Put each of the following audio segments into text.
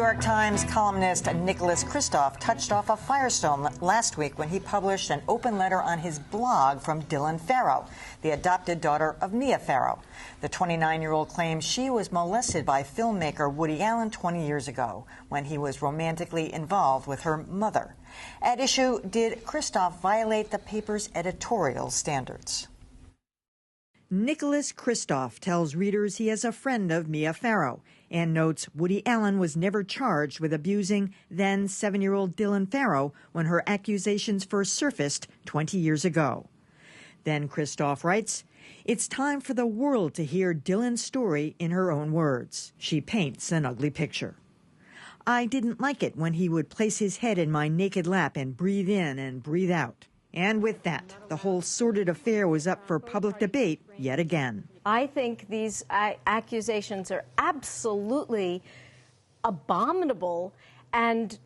York Times columnist Nicholas Kristof touched off a firestorm last week when he published an open letter on his blog from Dylan Farrow, the adopted daughter of Mia Farrow. The 29-year-old claims she was molested by filmmaker Woody Allen 20 years ago when he was romantically involved with her mother. At issue, did Kristof violate the paper's editorial standards? Nicholas Kristof tells readers he is a friend of Mia Farrow and notes Woody Allen was never charged with abusing then 7-year-old Dylan Farrow when her accusations first surfaced 20 years ago. Then Kristof writes, "It's time for the world to hear Dylan's story in her own words. She paints an ugly picture. I didn't like it when he would place his head in my naked lap and breathe in and breathe out. And with that, the whole sordid affair was up for public debate yet again." I think these accusations are absolutely abominable and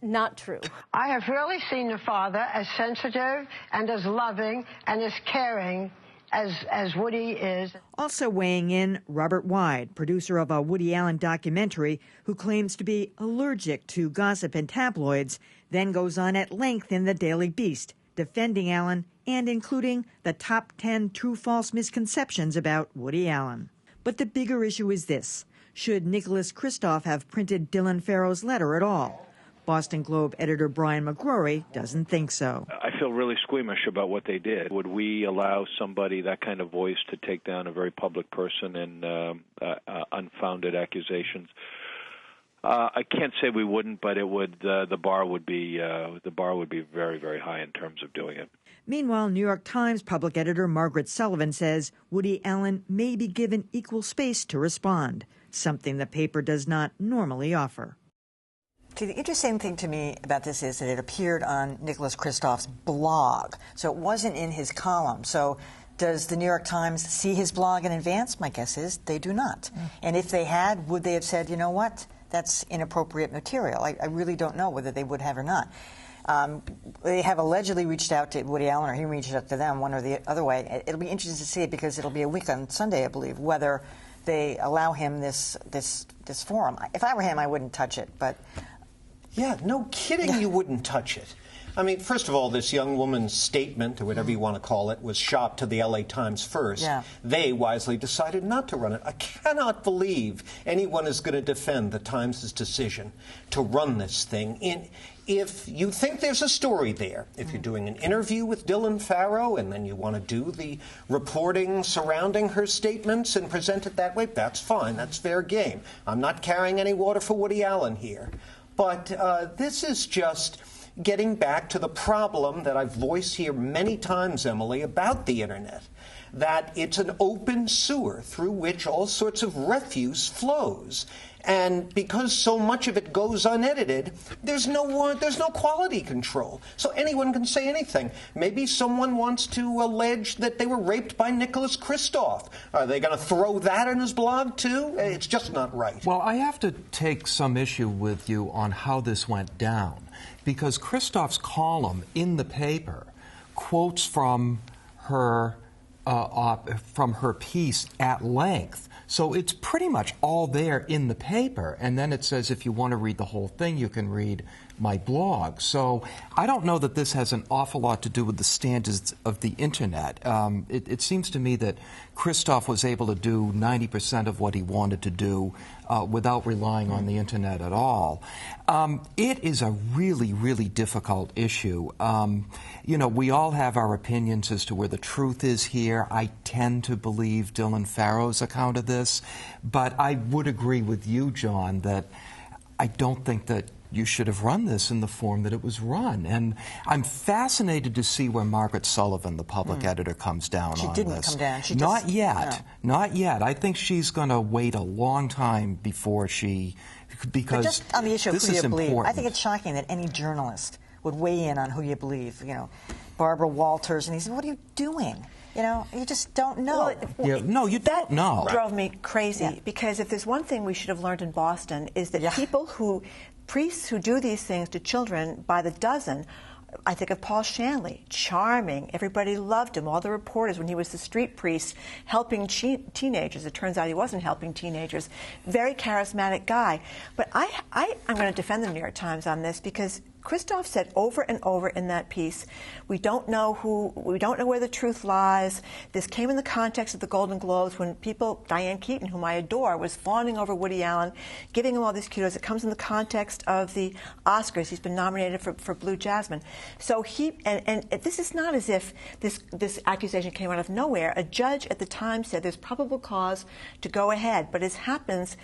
not true. I have rarely seen a father as sensitive and as loving and as caring as Woody is. Also weighing in, Robert Wyde, producer of a Woody Allen documentary, who claims to be allergic to gossip and tabloids, then goes on at length in the Daily Beast, defending Allen and including the top 10 true-false misconceptions about Woody Allen. But the bigger issue is this: should Nicholas Kristof have printed Dylan Farrow's letter at all? Boston Globe editor Brian McGrory doesn't think so. I feel really squeamish about what they did. Would we allow somebody that kind of voice to take down a very public person and unfounded accusations? I can't say we wouldn't, but it would. The bar would be very, very high in terms of doing it. Meanwhile, New York Times public editor Margaret Sullivan says Woody Allen may be given equal space to respond, something the paper does not normally offer. See, the interesting thing to me about this is that it appeared on Nicholas Kristof's blog, so it wasn't in his column. So does the New York Times see his blog in advance? My guess is they do not. And if they had, would they have said, you know what, that's inappropriate material? I really don't know whether they would have or not. They have allegedly reached out to Woody Allen, or he reached out to them, one or the other way. It'll be interesting to see it because it'll be a week on Sunday, I believe, whether they allow him this forum. If I were him, I wouldn't touch it, but... Yeah, no kidding, you wouldn't touch it. I mean, first of all, this young woman's statement, or whatever you want to call it, was shot to the LA Times first. Yeah. They wisely decided not to run it. I cannot believe anyone is going to defend the Times' decision to run this thing. If you think there's a story there, if you're doing an interview with Dylan Farrow and then you want to do the reporting surrounding her statements and present it that way, that's fine. That's fair game. I'm not carrying any water for Woody Allen here. But this is just getting back to the problem that I've voiced here many times, Emily, about the Internet, that it's an open sewer through which all sorts of refuse flows. And because so much of it goes unedited, there's no quality control. So anyone can say anything. Maybe someone wants to allege that they were raped by Nicholas Kristof. Are they going to throw that in his blog, too? It's just not right. Well, I have to take some issue with you on how this went down, because Kristof's column in the paper quotes from her piece at length. So it's pretty much all there in the paper. And then it says if you want to read the whole thing, you can read my blog. So I don't know that this has an awful lot to do with the standards of the Internet. It seems to me that Kristof was able to do 90% of what he wanted to do without relying on the Internet at all. It is a really, really difficult issue. You know, we all have our opinions as to where the truth is here. I tend to believe Dylan Farrow's account of this, but I would agree with you, John, that I don't think that you should have run this in the form that it was run. And I'm fascinated to see where Margaret Sullivan, the public editor, comes down on this. She didn't come down. Not yet. No. Not yet. I think she's going to wait a long time before she, because but just on the issue of this who is you believe, important. I think it's shocking that any journalist would weigh in on who you believe. You know, Barbara Walters, and he said, "What are you doing? You know, you just don't know." Well, no, you don't know. That drove me crazy, because if there's one thing we should have learned in Boston is that priests who do these things to children by the dozen I think of Paul Shanley, charming. Everybody loved him. All the reporters, when he was the street priest helping teenagers. It turns out he wasn't helping teenagers. Very charismatic guy. But I'm going to defend the New York Times on this because Kristof said over and over in that piece, we don't know where the truth lies. This came in the context of the Golden Globes when Diane Keaton, whom I adore, was fawning over Woody Allen, giving him all these kudos. It comes in the context of the Oscars. He's been nominated for Blue Jasmine. So and this is not as if this accusation came out of nowhere. A judge at the time said there's probable cause to go ahead, but as happens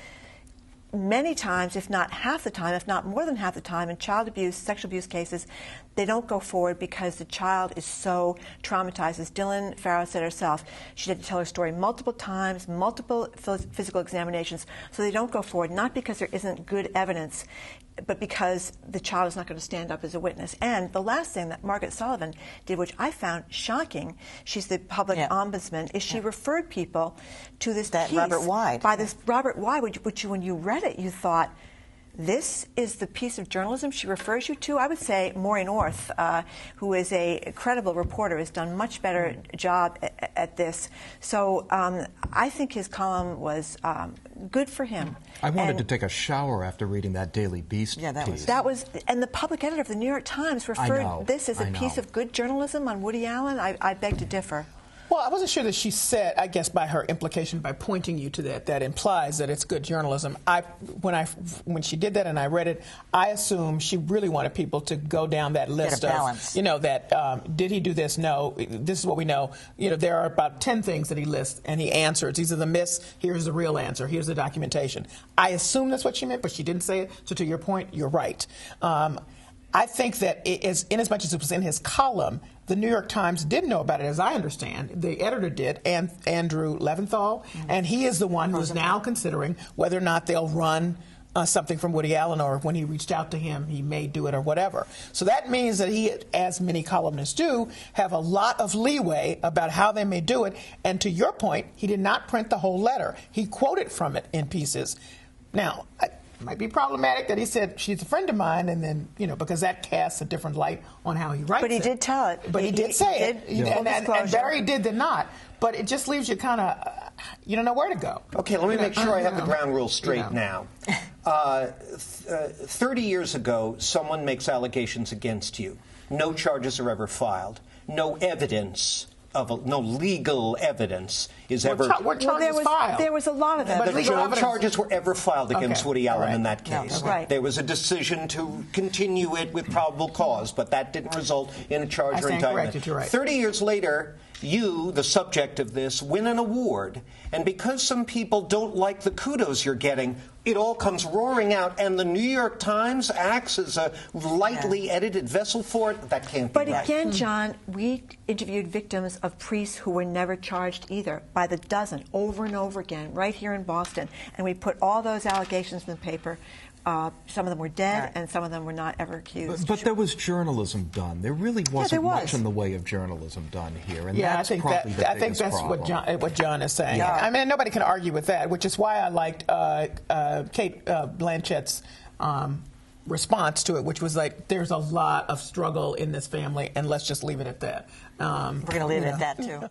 many times, if not half the time, if not more than half the time, in child abuse, sexual abuse cases, they don't go forward because the child is so traumatized. As Dylan Farrow said herself, she had to tell her story multiple times, multiple physical examinations, so they don't go forward, not because there isn't good evidence, but because the child is not going to stand up as a witness. And the last thing that Margaret Sullivan did, which I found shocking, she's the public ombudsman, is she referred people to this piece Robert Wyde. by this Robert Wyde, which when you read it, you thought, this is the piece of journalism she refers you to? I would say Maureen Orth, who is a credible reporter, has done a much better job at this. So I think his column was good for him. I wanted to take a shower after reading that Daily Beast piece. That was, and the public editor of the New York Times referred this as a piece of good journalism on Woody Allen. I beg to differ. Well, I wasn't sure that she said, I guess by her implication, by pointing you to that implies that it's good journalism. When she did that and I read it, I assumed she really wanted people to go down that list of, did he do this? No. This is what we know. There are about 10 things that he lists and he answers. These are the myths. Here's the real answer. Here's the documentation. I assume that's what she meant, but she didn't say it. So to your point, you're right. I think that inasmuch as it was in his column, the New York Times did know about it, as I understand. The editor did, and Andrew Leventhal, and he is the one who is now considering whether or not they'll run something from Woody Allen, or when he reached out to him, he may do it or whatever. So that means that he, as many columnists do, have a lot of leeway about how they may do it. And to your point, he did not print the whole letter. He quoted from it in pieces. Now, might be problematic that he said she's a friend of mine, and then because that casts a different light on how he writes. But he did tell it. But he did say it, and Barry did not. But it just leaves you kind of you don't know where to go. Okay, let me make sure I have the ground rules straight now. 30 years ago, someone makes allegations against you. No charges are ever filed. No evidence. No legal evidence is ever. What charges filed? There was a lot of evidence. But no charges were ever filed against Woody Allen in that case. No, right. There was a decision to continue it with probable cause, but that didn't result in a charge or indictment. You're right. 30 years later, you, the subject of this, win an award, and because some people don't like the kudos you're getting, it all comes roaring out, and the New York Times acts as a lightly edited vessel for it. That can't be right. But again, John, we interviewed victims of priests who were never charged either, by the dozen, over and over again, right here in Boston, and we put all those allegations in the paper. Some of them were dead, and some of them were not ever accused. But there was journalism done. There really wasn't much in the way of journalism done here, and that's probably the biggest problem. What John is saying. Yeah. I mean, nobody can argue with that, which is why I liked Kate Blanchett's response to it, which was like, there's a lot of struggle in this family, and let's just leave it at that. We're going to leave it at that, too.